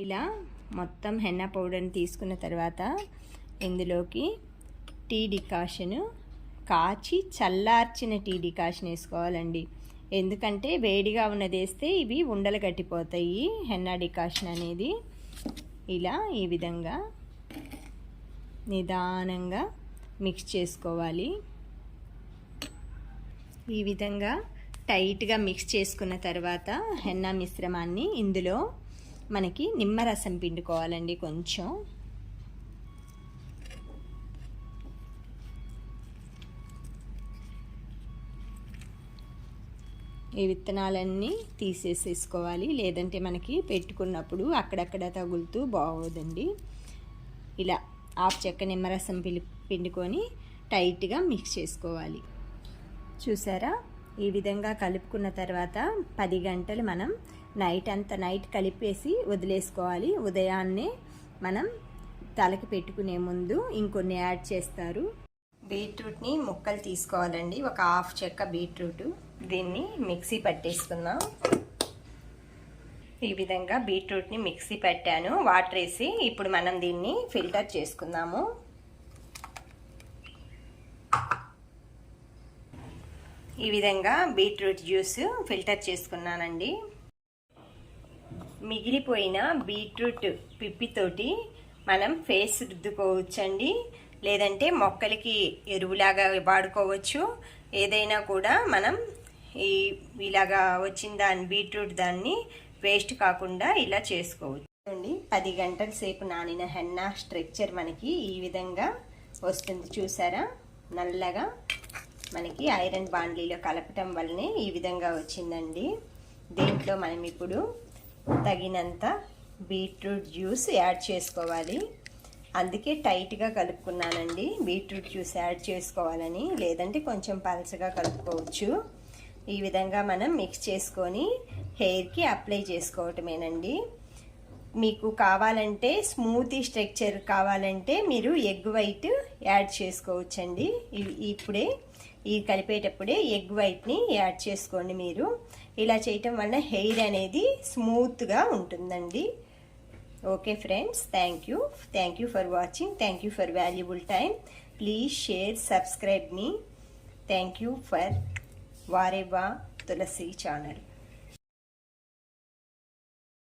ఇలా మొత్తం హెన్నా పౌడర్ని తీసుకున్న తర్వాత ఇందులోకి టీ డికాషన్, కాచి చల్లార్చిన టీ డికాషన్ వేసుకోవాలండి. ఎందుకంటే వేడిగా ఉన్నది వేస్తే ఇవి ఉండలు కట్టిపోతాయి. హెన్నా డికాషన్ అనేది ఇలా ఈ విధంగా నిదానంగా మిక్స్ చేసుకోవాలి. ఈ విధంగా టైట్గా మిక్స్ చేసుకున్న తర్వాత హెన్నా మిశ్రమాన్ని ఇందులో మనకి నిమ్మరసం పిండుకోవాలండి. కొంచెం ఈ విత్తనాలన్నీ తీసేసేసుకోవాలి, లేదంటే మనకి పెట్టుకున్నప్పుడు అక్కడక్కడ తగులుతూ బాగోదండి. ఇలా హాఫ్ చెక్క నిమ్మరసం పిండుకొని టైట్గా మిక్స్ చేసుకోవాలి. చూసారా, ఈ విధంగా కలుపుకున్న తర్వాత 10 గంటలు మనం నైట్ కలిపేసి వదిలేసుకోవాలి. ఉదయాన్నే మనం తలకి పెట్టుకునే ముందు ఇంకొన్ని యాడ్ చేస్తారు. బీట్రూట్ని ముక్కలు తీసుకోవాలండి. ఒక హాఫ్ చెక్క బీట్రూట్, దీన్ని మిక్సీ పట్టేసుకుందాం. ఈ విధంగా బీట్రూట్ని మిక్సీ పట్టాను వాటర్ వేసి. ఇప్పుడు మనం దీన్ని ఫిల్టర్ చేసుకుందాము. ఈ విధంగా బీట్రూట్ జ్యూస్ ఫిల్టర్ చేసుకున్నానండి. మిగిలిపోయిన బీట్రూట్ పిప్పితోటి మనం ఫేస్ రుద్దుకోవచ్చండి, లేదంటే మొక్కలకి ఎరువులాగా వాడుకోవచ్చు. ఏదైనా కూడా మనం ఇలాగా వచ్చిన బీట్రూట్ దాన్ని వేస్ట్ కాకుండా ఇలా చేసుకోవచ్చు అండి. 10 గంటల సేపు నానిన హెన్నా స్ట్రక్చర్ మనకి ఈ విధంగా వస్తుంది. చూసారా, నల్లగా మనకి ఐరన్ బాండ్లీలో కలపటం వల్లనే ఈ విధంగా వచ్చిందండి. దీంట్లో మనం ఇప్పుడు తగినంత బీట్రూట్ జ్యూస్ యాడ్ చేసుకోవాలి. అందుకే టైట్గా కలుపుకున్నానండి, బీట్రూట్ జ్యూస్ యాడ్ చేసుకోవాలని. లేదంటే కొంచెం పలచగా కలుపుకోవచ్చు. ఈ విధంగా మనం మిక్స్ చేసుకొని హెయిర్కి అప్లై చేసుకోవటమేనండి. మీకు కావాలంటే స్మూతీ స్ట్రక్చర్ కావాలంటే మీరు ఎగ్ వైట్ యాడ్ చేసుకోవచ్చండి. ఇప్పుడే ఈ కలిపేటప్పుడే ఎగ్ వైట్ని యాడ్ చేసుకోండి మీరు. ఇలా చేయటం వల్ల హెయిర్ అనేది స్మూత్గా ఉంటుందండి. Okay friends, thank you for watching. Thank you for valuable time. Please share, subscribe మీ. థ్యాంక్ యూ ఫర్ వారేవా తులసి ఛానల్.